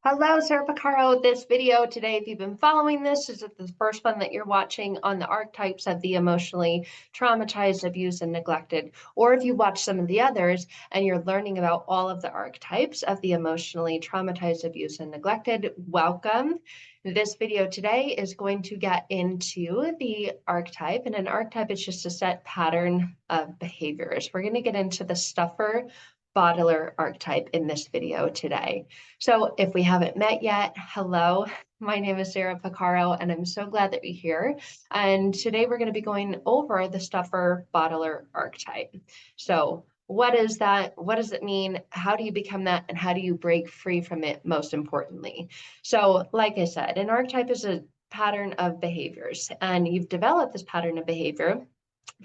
Hello, Sarah Pacaro. This video today, if you've been following this, is it the first one that you're watching on the archetypes of the emotionally traumatized, abused, and neglected, or if you watch some of the others and you're learning about all of the archetypes of the emotionally traumatized, abused, and neglected, welcome. This video today is going to get into the archetype, and an archetype is just a set pattern of behaviors. We're going to get into the stuffer bottler archetype in this video today. So if we haven't met yet, hello, my name is Sarah Pacaro, and I'm so glad that you're here. And today we're going to be going over the stuffer bottler archetype. So what is that? What does it mean? How do you become that? And how do you break free from it, most importantly? So like I said, an archetype is a pattern of behaviors, and you've developed this pattern of behavior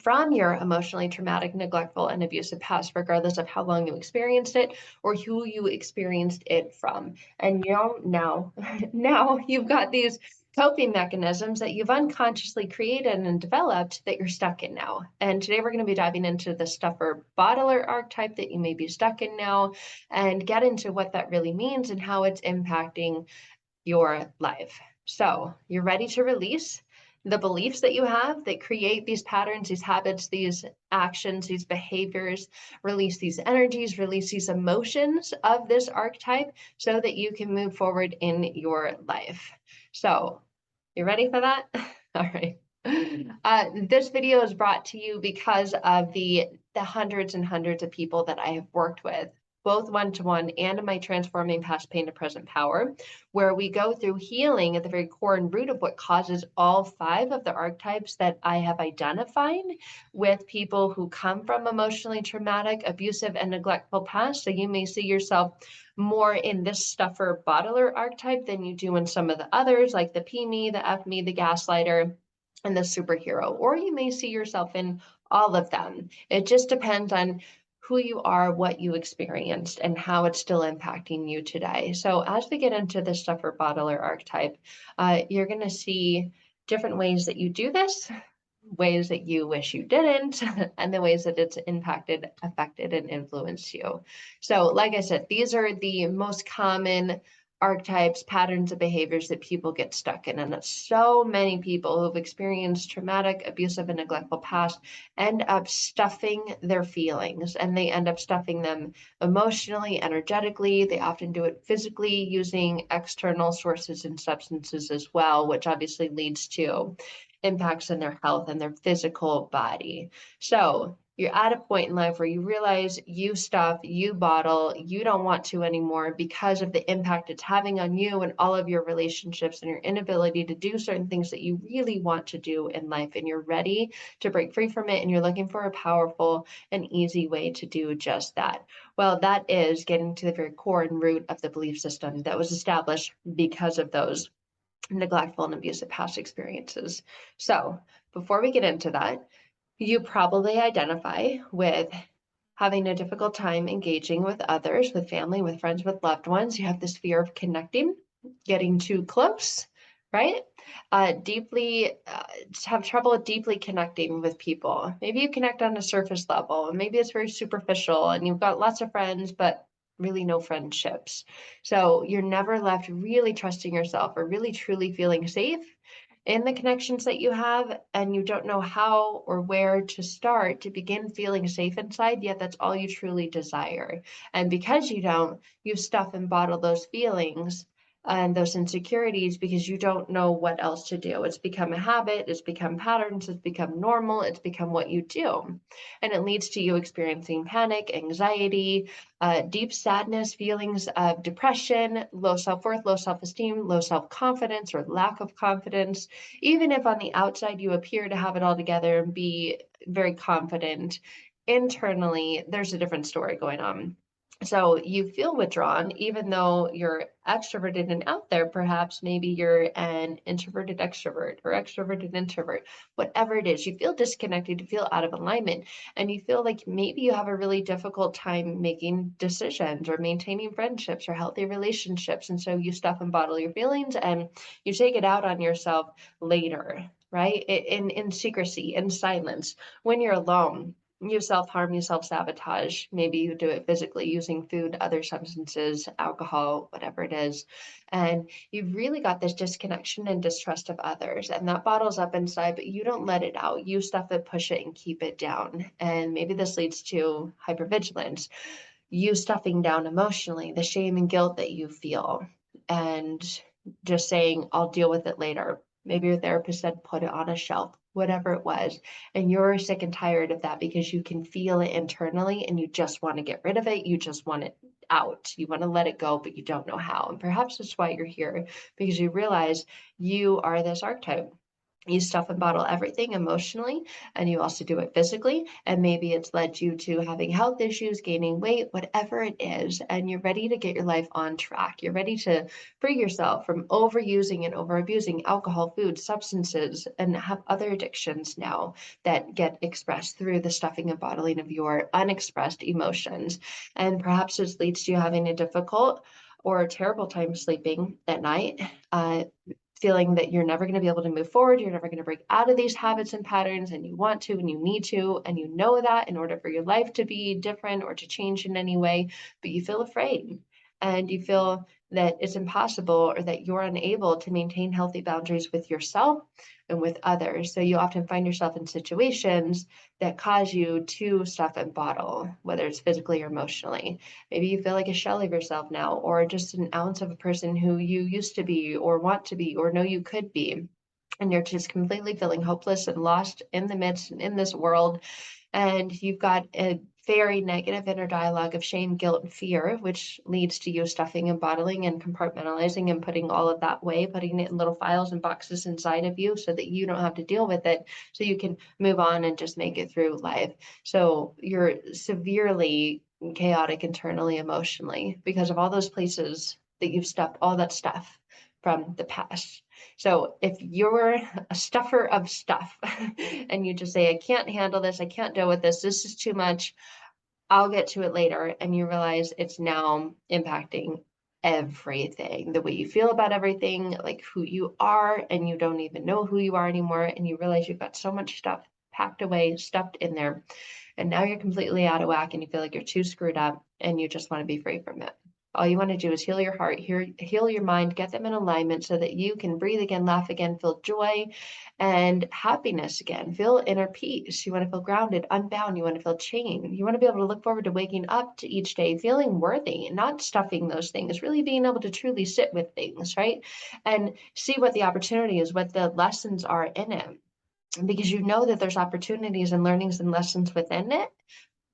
from your emotionally traumatic, neglectful, and abusive past, regardless of how long you experienced it or who you experienced it from. And now you've got these coping mechanisms that you've unconsciously created and developed that you're stuck in now. And today we're going to be diving into the stuffer bottler archetype that you may be stuck in now and get into what that really means and how it's impacting your life. So you're ready to release the beliefs that you have that create these patterns, these habits, these actions, these behaviors, release these energies, release these emotions of this archetype so that you can move forward in your life. So you ready for that? All right. This video is brought to you because of the hundreds and hundreds of people that I have worked with, both one-to-one and in my Transforming Past Pain to Present Power, where we go through healing at the very core and root of what causes all 5 of the archetypes that I have identified with people who come from emotionally traumatic, abusive, and neglectful past. So you may see yourself more in this stuffer bottler archetype than you do in some of the others, like the P me, the F me, the gaslighter, and the superhero, or you may see yourself in all of them. It just depends on who you are, what you experienced, and how it's still impacting you today. So as we get into the stuffer bottler archetype, you're going to see different ways that you do this, ways that you wish you didn't, and the ways that it's impacted, affected, and influenced you. So like I said, these are the most common archetypes, patterns of behaviors that people get stuck in. And that so many people who've experienced traumatic, abusive, and neglectful past end up stuffing their feelings, and they end up stuffing them emotionally, energetically. They often do it physically using external sources and substances as well, which obviously leads to impacts on their health and their physical body. So you're at a point in life where you realize you stuff, you bottle, you don't want to anymore because of the impact it's having on you and all of your relationships and your inability to do certain things that you really want to do in life. And you're ready to break free from it. And you're looking for a powerful and easy way to do just that. Well, that is getting to the very core and root of the belief system that was established because of those neglectful and abusive past experiences. So before we get into that, you probably identify with having a difficult time engaging with others, with family, with friends, with loved ones. You have this fear of connecting, getting too close, right? Have trouble deeply connecting with people. Maybe you connect on a surface level, maybe it's very superficial and you've got lots of friends, but really no friendships. So you're never left really trusting yourself or really truly feeling safe in the connections that you have, and you don't know how or where to start to begin feeling safe inside, yet that's all you truly desire. And because you don't, you stuff and bottle those feelings and those insecurities because you don't know what else to do. It's become a habit, it's become patterns, it's become normal, it's become what you do. And it leads to you experiencing panic, anxiety, deep sadness, feelings of depression, low self-worth, low self-esteem, low self-confidence, or lack of confidence. Even if on the outside you appear to have it all together and be very confident, internally, there's a different story going on. So you feel withdrawn, even though you're extroverted and out there. Perhaps maybe you're an introverted extrovert or extroverted introvert, whatever it is, you feel disconnected, you feel out of alignment, and you feel like maybe you have a really difficult time making decisions or maintaining friendships or healthy relationships. And so you stuff and bottle your feelings and you take it out on yourself later, right? In secrecy, in silence, when you're alone. You self-harm, you self-sabotage. Maybe you do it physically using food, other substances, alcohol, whatever it is. And you've really got this disconnection and distrust of others. And that bottles up inside, but you don't let it out. You stuff it, push it, and keep it down. And maybe this leads to hypervigilance, you stuffing down emotionally, the shame and guilt that you feel, and just saying, I'll deal with it later. Maybe your therapist said, put it on a shelf, whatever it was. And you're sick and tired of that because you can feel it internally and you just want to get rid of it. You just want it out. You want to let it go, but you don't know how. And perhaps that's why you're here, because you realize you are this archetype. You stuff and bottle everything emotionally, and you also do it physically. And maybe it's led you to having health issues, gaining weight, whatever it is. And you're ready to get your life on track. You're ready to free yourself from overusing and overabusing alcohol, food, substances, and have other addictions now that get expressed through the stuffing and bottling of your unexpressed emotions. And perhaps this leads to you having a difficult or a terrible time sleeping at night. Feeling that you're never going to be able to move forward, you're never going to break out of these habits and patterns, and you want to and you need to, and you know that in order for your life to be different or to change in any way, but you feel afraid and you feel that it's impossible or that you're unable to maintain healthy boundaries with yourself and with others. So you often find yourself in situations that cause you to stuff and bottle, whether it's physically or emotionally. Maybe you feel like a shell of yourself now, or just an ounce of a person who you used to be, or want to be, or know you could be. And you're just completely feeling hopeless and lost in the midst and in this world. And you've got a very negative inner dialogue of shame, guilt, and fear, which leads to you stuffing and bottling and compartmentalizing and putting all of that away, putting it in little files and boxes inside of you so that you don't have to deal with it, so you can move on and just make it through life. So you're severely chaotic internally, emotionally, because of all those places that you've stuffed all that stuff from the past. So if you're a stuffer of stuff and you just say, I can't handle this, I can't deal with this is too much, I'll get to it later, and you realize it's now impacting everything, the way you feel about everything, like who you are, and you don't even know who you are anymore, and you realize you've got so much stuff packed away, stuffed in there, and now you're completely out of whack and you feel like you're too screwed up and you just want to be free from it. All you want to do is heal your heart, heal your mind, get them in alignment so that you can breathe again, laugh again, feel joy and happiness again, feel inner peace. You want to feel grounded, unbound. You want to feel chained. You want to be able to look forward to waking up to each day, feeling worthy, not stuffing those things, really being able to truly sit with things, right? And see what the opportunity is, what the lessons are in it, because you know that there's opportunities and learnings and lessons within it,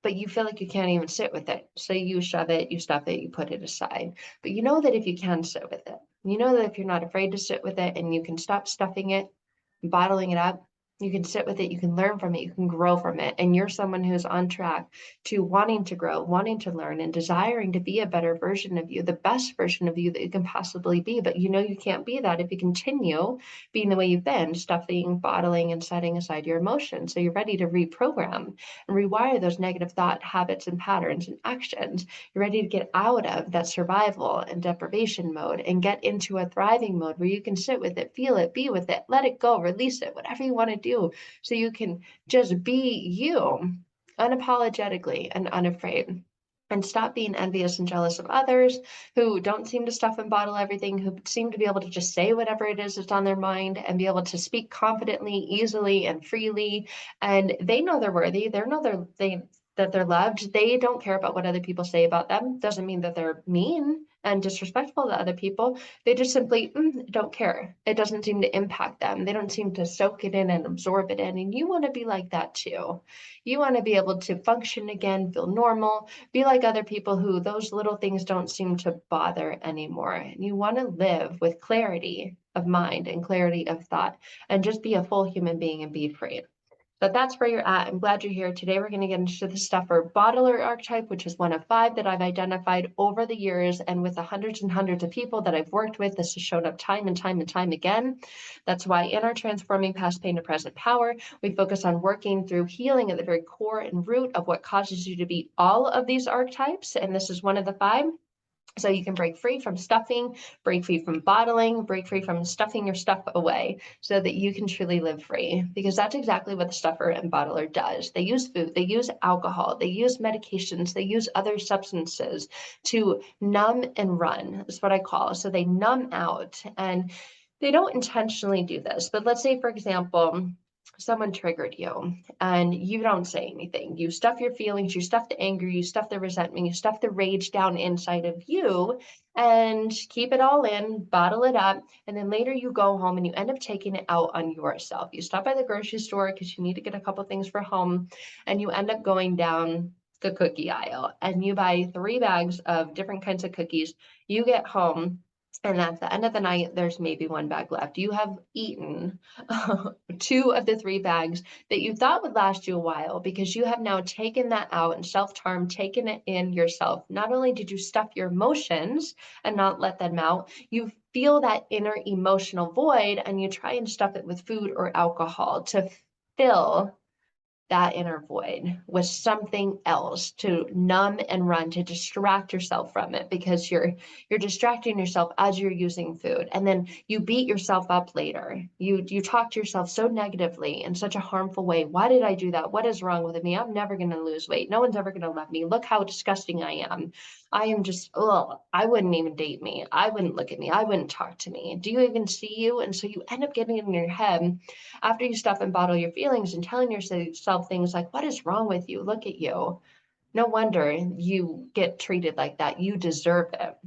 but you feel like you can't even sit with it. So you shove it, you stuff it, you put it aside. But you know that if you can sit with it, you know that if you're not afraid to sit with it and you can stop stuffing it, bottling it up, you can sit with it, you can learn from it, you can grow from it. And you're someone who's on track to wanting to grow, wanting to learn, and desiring to be a better version of you, the best version of you that you can possibly be. But you know you can't be that if you continue being the way you've been, stuffing, bottling, and setting aside your emotions. So you're ready to reprogram and rewire those negative thought habits and patterns and actions. You're ready to get out of that survival and deprivation mode and get into a thriving mode where you can sit with it, feel it, be with it, let it go, release it, whatever you want to do, so you can just be you unapologetically and unafraid. And stop being envious and jealous of others who don't seem to stuff and bottle everything, who seem to be able to just say whatever it is that's on their mind and be able to speak confidently, easily, and freely. And they know they're worthy. They know that they're loved. They don't care about what other people say about them. Doesn't mean that they're mean and disrespectful to other people. They just simply don't care. It doesn't seem to impact them. They don't seem to soak it in and absorb it in. And you want to be like that too. You want to be able to function again, feel normal, be like other people who those little things don't seem to bother anymore. And you want to live with clarity of mind and clarity of thought and just be a full human being and be free. But that's where you're at. I'm glad you're here. Today, we're going to get into the stuffer bottler archetype, which is one of 5 that I've identified over the years. And with the hundreds and hundreds of people that I've worked with, this has shown up time and time and time again. That's why in our Transforming Past Pain to Present Power, we focus on working through healing at the very core and root of what causes you to be all of these archetypes. And this is one of the 5. So you can break free from stuffing, break free from bottling, break free from stuffing your stuff away so that you can truly live free. Because that's exactly what the stuffer and bottler does. They use food, they use alcohol, they use medications, they use other substances to numb and run, is what I call. So they numb out, and they don't intentionally do this. But let's say, for example, someone triggered you and you don't say anything. You stuff your feelings, you stuff the anger, you stuff the resentment, you stuff the rage down inside of you and keep it all in, bottle it up. And then later you go home and you end up taking it out on yourself. You stop by the grocery store because you need to get a couple things for home, and you end up going down the cookie aisle and you buy 3 bags of different kinds of cookies. You get home, and at the end of the night, there's maybe 1 bag left. You have eaten 2 of the 3 bags that you thought would last you a while because you have now taken that out and self-harm, taken it in yourself. Not only did you stuff your emotions and not let them out, you feel that inner emotional void and you try and stuff it with food or alcohol to fill that inner void with something else to numb and run, to distract yourself from it, because you're distracting yourself as you're using food, and then you beat yourself up later. You talk to yourself so negatively in such a harmful way. Why did I do that? What is wrong with me? I'm never going to lose weight. No one's ever going to love me. Look how disgusting I am. I am just, oh, I wouldn't even date me. I wouldn't look at me. I wouldn't talk to me. Do you even see you? And so you end up getting in your head after you stuff and bottle your feelings and telling yourself things like, what is wrong with you? Look at you. No wonder you get treated like that. You deserve it.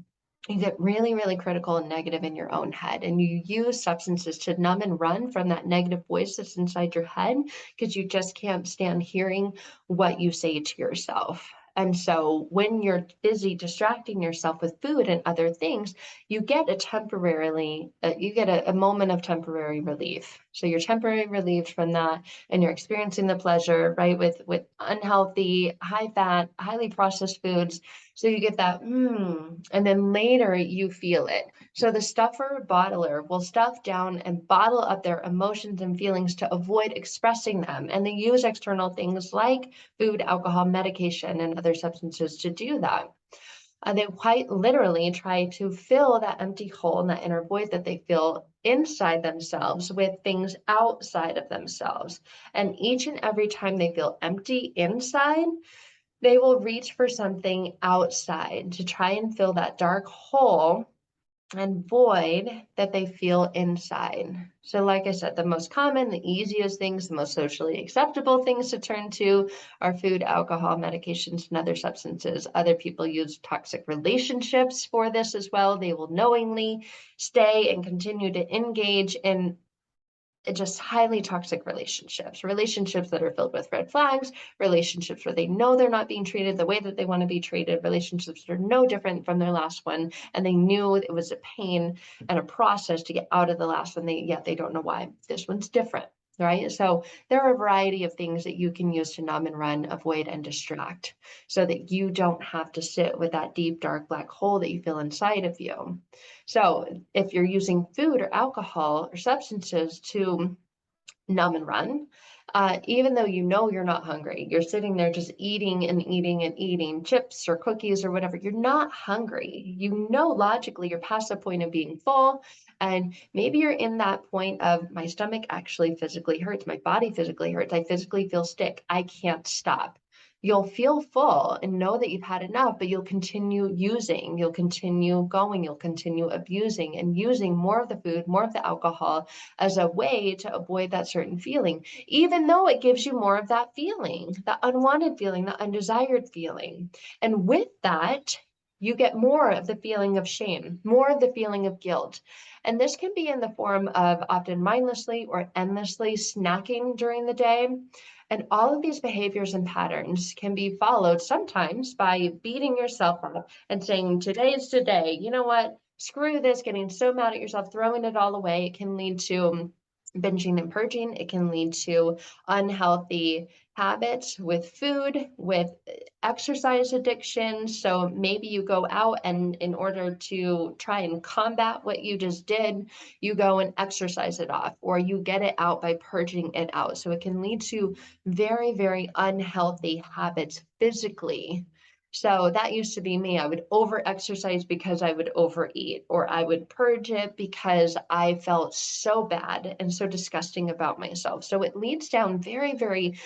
You get really, really critical and negative in your own head, and you use substances to numb and run from that negative voice that's inside your head because you just can't stand hearing what you say to yourself. And so when you're busy distracting yourself with food and other things, you get a moment of temporary relief. So you're temporarily relieved from that, and you're experiencing the pleasure, right, with unhealthy, high fat, highly processed foods. So you get that, and then later you feel it. So the stuffer bottler will stuff down and bottle up their emotions and feelings to avoid expressing them. And they use external things like food, alcohol, medication, and other substances to do that. They quite literally try to fill that empty hole and that inner void that they feel inside themselves with things outside of themselves. And each and every time they feel empty inside, they will reach for something outside to try and fill that dark hole and void that they feel inside. So, like I said, the most common, the easiest things, the most socially acceptable things to turn to are food, alcohol, medications, and other substances. Other people use toxic relationships for this as well. They will knowingly stay and continue to engage in just highly toxic relationships that are filled with red flags, relationships where they know they're not being treated the way that they want to be treated, relationships that are no different from their last one, and they knew it was a pain and a process to get out of the last one, yet they don't know why. This one's different, right? So there are a variety of things that you can use to numb and run, avoid, and distract so that you don't have to sit with that deep, dark, black hole that you feel inside of you. So if you're using food or alcohol or substances to numb and run, even though you know you're not hungry, you're sitting there just eating and eating and eating chips or cookies or whatever, you're not hungry. You know, logically, you're past the point of being full. And maybe you're in that point of my stomach actually physically hurts, my body physically hurts, I physically feel sick, I can't stop. You'll feel full and know that you've had enough, but you'll continue using, you'll continue going, you'll continue abusing and using more of the food, more of the alcohol as a way to avoid that certain feeling, even though it gives you more of that feeling, that unwanted feeling, that undesired feeling. And with that, you get more of the feeling of shame, more of the feeling of guilt. And this can be in the form of often mindlessly or endlessly snacking during the day. And all of these behaviors and patterns can be followed sometimes by beating yourself up and saying, today is today. You know what? Screw this, getting so mad at yourself, throwing it all away. It can lead to binging and purging. It can lead to unhealthy habits with food, with exercise addiction. So maybe you go out and in order to try and combat what you just did, you go and exercise it off, or you get it out by purging it out. So it can lead to very, very unhealthy habits physically. So that used to be me. I would over exercise because I would overeat, or I would purge it because I felt so bad and so disgusting about myself. So it leads down very, very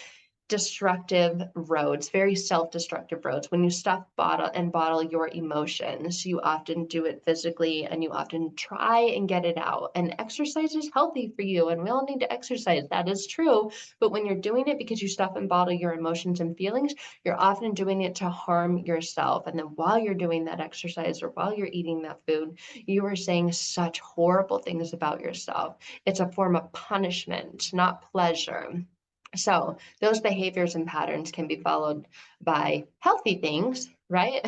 destructive roads, very self-destructive roads. When you stuff bottle your emotions, you often do it physically and you often try and get it out. And exercise is healthy for you, and we all need to exercise. That is true. But when you're doing it because you stuff and bottle your emotions and feelings, you're often doing it to harm yourself. And then while you're doing that exercise or while you're eating that food, you are saying such horrible things about yourself. It's a form of punishment, not pleasure. So those behaviors and patterns can be followed by healthy things, right?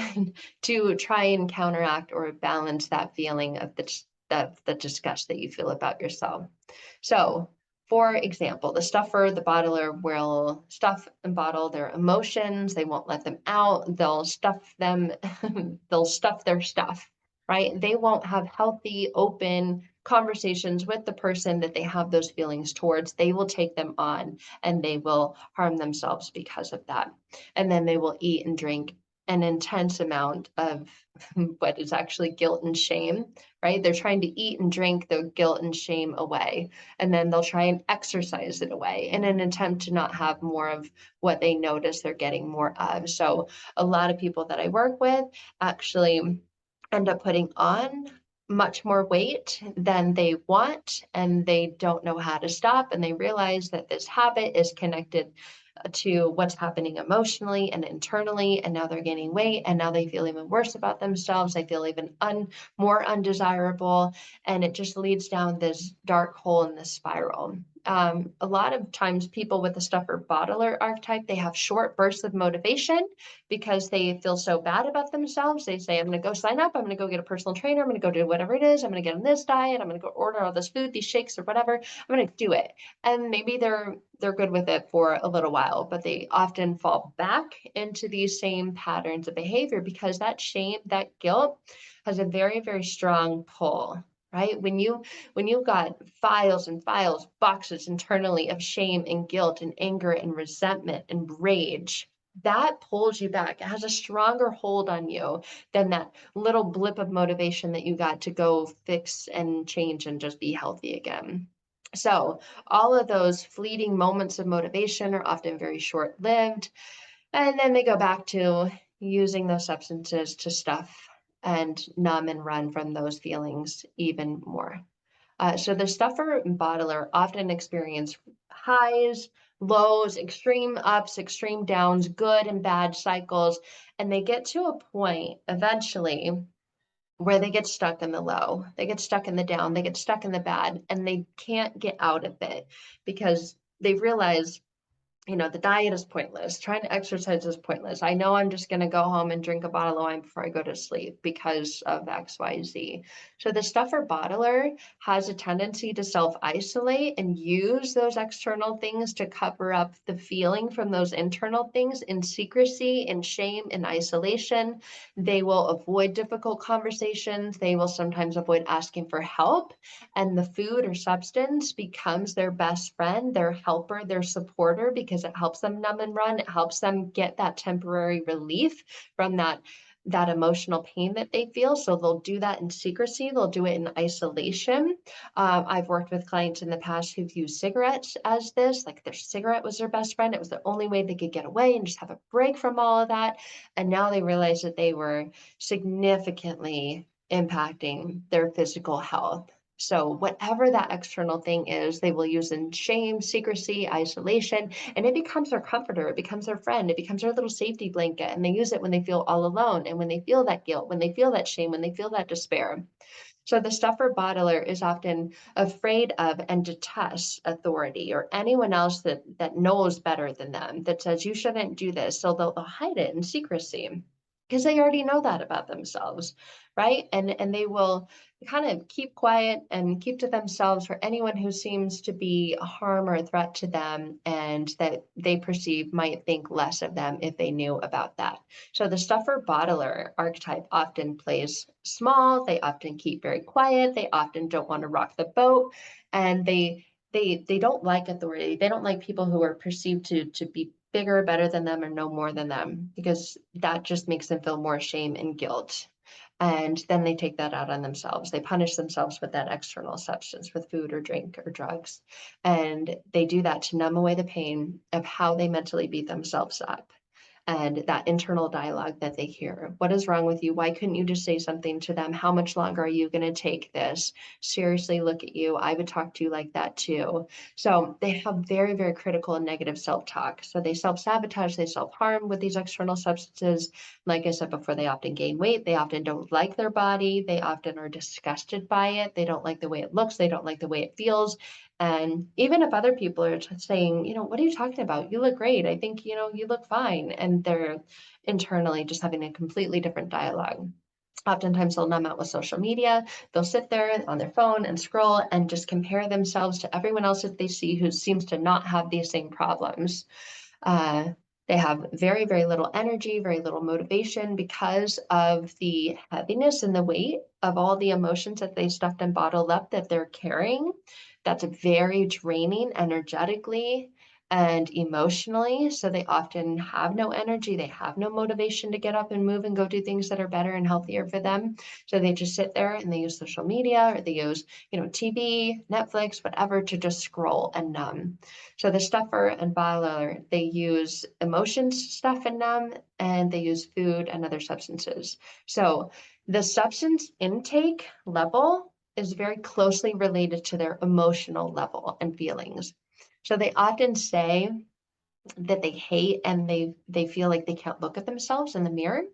To try and counteract or balance that feeling of the disgust that you feel about yourself. So, for example, the stuffer, the bottler will stuff and bottle their emotions. They won't let them out. They'll stuff them, they'll stuff their stuff, right? They won't have healthy, open conversations with the person that they have those feelings towards. They will take them on and they will harm themselves because of that. And then they will eat and drink an intense amount of what is actually guilt and shame, right? They're trying to eat and drink their guilt and shame away, and then they'll try and exercise it away in an attempt to not have more of what they notice they're getting more of. So a lot of people that I work with actually end up putting on much more weight than they want, and they don't know how to stop, and they realize that this habit is connected to what's happening emotionally and internally, and now they're gaining weight, and now they feel even worse about themselves. They feel even more undesirable, and it just leads down this dark hole in this spiral. A lot of times people with the stuffer bottler archetype, they have short bursts of motivation because they feel so bad about themselves. They say, I'm going to go sign up. I'm going to go get a personal trainer. I'm going to go do whatever it is. I'm going to get on this diet. I'm going to go order all this food, these shakes or whatever. I'm going to do it. And maybe they're good with it for a little while, but they often fall back into these same patterns of behavior because that shame, that guilt has a very, very strong pull, right? When you've got files and files, boxes internally of shame and guilt and anger and resentment and rage, that pulls you back. It has a stronger hold on you than that little blip of motivation that you got to go fix and change and just be healthy again. So all of those fleeting moments of motivation are often very short-lived, and then they go back to using those substances to stuff and numb and run from those feelings even more. So the stuffer and bottler often experience highs, lows, extreme ups, extreme downs, good and bad cycles, and they get to a point eventually where they get stuck in the low, they get stuck in the down, they get stuck in the bad, and they can't get out of it because they realize, the diet is pointless. Trying to exercise is pointless. I know I'm just going to go home and drink a bottle of wine before I go to sleep because of XYZ. So the stuffer bottler has a tendency to self-isolate and use those external things to cover up the feeling from those internal things in secrecy, in shame, in isolation. They will avoid difficult conversations. They will sometimes avoid asking for help, and the food or substance becomes their best friend, their helper, their supporter, because it helps them numb and run. It helps them get that temporary relief from that emotional pain that they feel. So they'll do that in secrecy. They'll do it in isolation. I've worked with clients in the past who've used cigarettes as this, like their cigarette was their best friend. It was the only way they could get away and just have a break from all of that. And now they realize that they were significantly impacting their physical health. So whatever that external thing is, they will use in shame, secrecy, isolation, and it becomes their comforter. It becomes their friend. It becomes their little safety blanket. And they use it when they feel all alone and when they feel that guilt, when they feel that shame, when they feel that despair. So the stuffer bottler is often afraid of and detests authority or anyone else that knows better than them, that says you shouldn't do this. So they'll hide it in secrecy because they already know that about themselves, right? And they will kind of keep quiet and keep to themselves for anyone who seems to be a harm or a threat to them and that they perceive might think less of them if they knew about that. So the stuffer bottler archetype often plays small, they often keep very quiet, they often don't want to rock the boat, and they don't like authority. They don't like people who are perceived to be bigger, better than them, or know more than them, because that just makes them feel more shame and guilt. And then they take that out on themselves. They punish themselves with that external substance, with food or drink or drugs. And they do that to numb away the pain of how they mentally beat themselves up. And that internal dialogue that they hear. What is wrong with you? Why couldn't you just say something to them? How much longer are you going to take this? Seriously, look at you. I would talk to you like that too. So they have very, very critical and negative self-talk. So they self-sabotage, they self-harm with these external substances. Like I said before, they often gain weight. They often don't like their body. They often are disgusted by it. They don't like the way it looks. They don't like the way it feels. And even if other people are saying, what are you talking about? You look great. I think, you look fine. And they're internally just having a completely different dialogue. Oftentimes they'll numb out with social media. They'll sit there on their phone and scroll and just compare themselves to everyone else that they see who seems to not have these same problems. Uh, they have very, very little energy, very little motivation because of the heaviness and the weight of all the emotions that they stuffed and bottled up that they're carrying. That's very draining energetically and emotionally. So they often have no energy. They have no motivation to get up and move and go do things that are better and healthier for them. So they just sit there and they use social media, or they use, TV, Netflix, whatever, to just scroll and numb. So the stuffer and bottler, they use emotions to stuff and numb, and they use food and other substances. So the substance intake level is very closely related to their emotional level and feelings. So they often say that they hate, and they feel like they can't look at themselves in the mirror.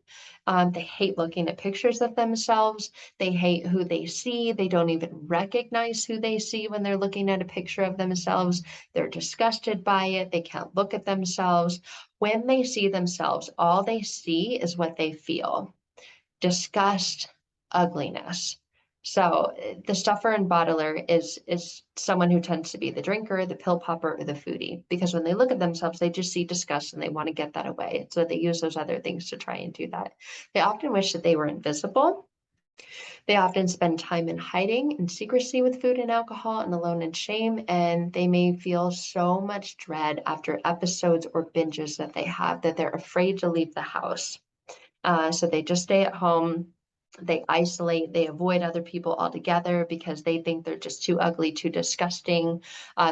They hate looking at pictures of themselves. They hate who they see. They don't even recognize who they see when they're looking at a picture of themselves. They're disgusted by it. They can't look at themselves. When they see themselves, all they see is what they feel: disgust, ugliness. So the stuffer and bottler is someone who tends to be the drinker, the pill popper, or the foodie, because when they look at themselves, they just see disgust and they want to get that away. So they use those other things to try and do that. They often wish that they were invisible. They often spend time in hiding and secrecy with food and alcohol, and alone in shame. And they may feel so much dread after episodes or binges that they have that they're afraid to leave the house. So they just stay at home. They isolate, they avoid other people altogether because they think they're just too ugly, too disgusting.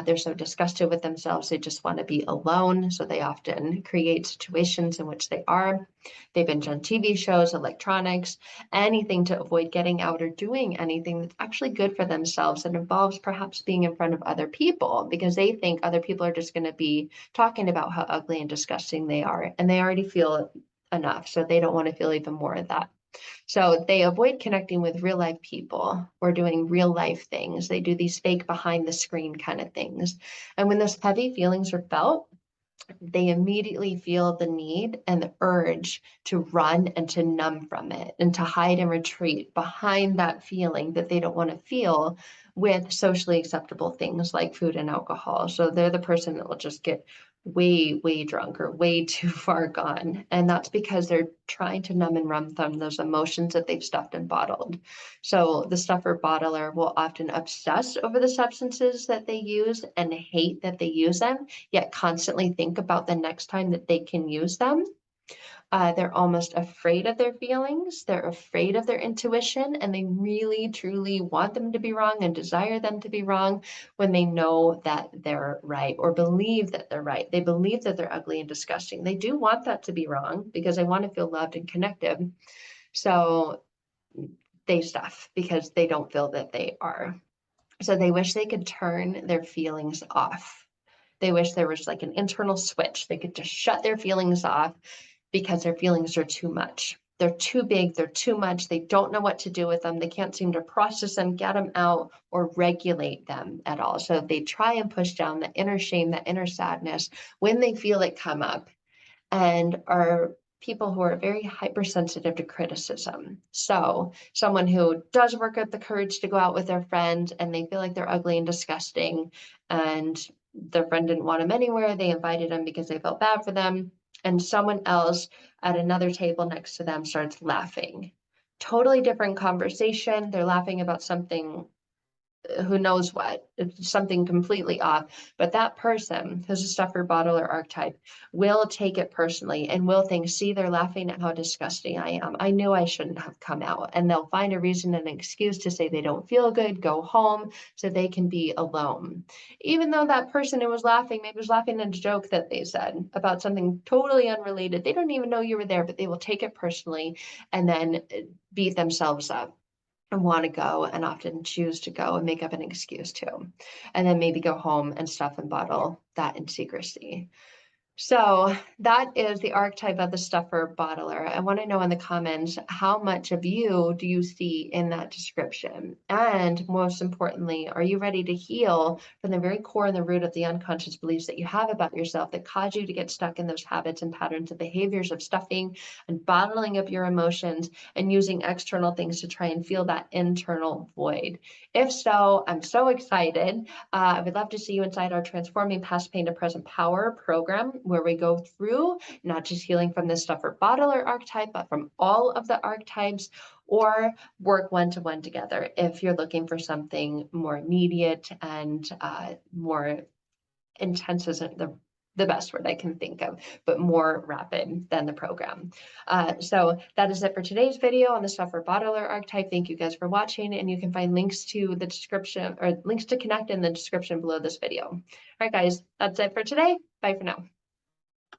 They're so disgusted with themselves, they just want to be alone. So they often create situations in which they are. They binge on TV shows, electronics, anything to avoid getting out or doing anything that's actually good for themselves that involves perhaps being in front of other people, because they think other people are just going to be talking about how ugly and disgusting they are. And they already feel enough. So they don't want to feel even more of that. So they avoid connecting with real life people or doing real life things. They do these fake behind the screen kind of things. And when those heavy feelings are felt, they immediately feel the need and the urge to run and to numb from it and to hide and retreat behind that feeling that they don't want to feel with socially acceptable things like food and alcohol. So they're the person that will just get way, way drunk or way too far gone. And that's because they're trying to numb and run from those emotions that they've stuffed and bottled. So the stuffer bottler will often obsess over the substances that they use and hate that they use them, yet constantly think about the next time that they can use them. They're almost afraid of their feelings. They're afraid of their intuition, and they really, truly want them to be wrong and desire them to be wrong when they know that they're right, or believe that they're right. They believe that they're ugly and disgusting. They do want that to be wrong because they want to feel loved and connected. So they stuff because they don't feel that they are. So they wish they could turn their feelings off. They wish there was like an internal switch. They could just shut their feelings off because their feelings are too much. They're too big, they're too much. They don't know what to do with them. They can't seem to process them, get them out, or regulate them at all. So they try and push down the inner shame, the inner sadness when they feel it come up, and are people who are very hypersensitive to criticism. So someone who does work up the courage to go out with their friend and they feel like they're ugly and disgusting, and their friend didn't want them anywhere. They invited them because they felt bad for them. And someone else at another table next to them starts laughing. Totally different conversation. They're laughing about something who knows what, it's something completely off. But that person who's a stuffer, bottler archetype will take it personally and will think, see, they're laughing at how disgusting I am. I knew I shouldn't have come out. And they'll find a reason and an excuse to say they don't feel good, go home so they can be alone. Even though that person who was laughing, maybe was laughing at a joke that they said about something totally unrelated. They don't even know you were there, but they will take it personally and then beat themselves up and want to go and often choose to go and make up an excuse to, and then maybe go home and stuff and bottle that in secrecy. So that is the archetype of the stuffer bottler. I want to know in the comments, how much of you do you see in that description? And most importantly, are you ready to heal from the very core and the root of the unconscious beliefs that you have about yourself that cause you to get stuck in those habits and patterns of behaviors of stuffing and bottling up your emotions and using external things to try and feel that internal void? If so, I'm so excited. I would love to see you inside our Transforming Past Pain to Present Power program, where we go through not just healing from this stuffer bottler archetype, but from all of the archetypes, or work one-to-one together if you're looking for something more immediate and more intense isn't the best word I can think of, but more rapid than the program. So that is it for today's video on the stuffer bottler archetype. Thank you guys for watching, and you can find links to the description or links to connect in the description below this video. All right, guys, that's it for today. Bye for now.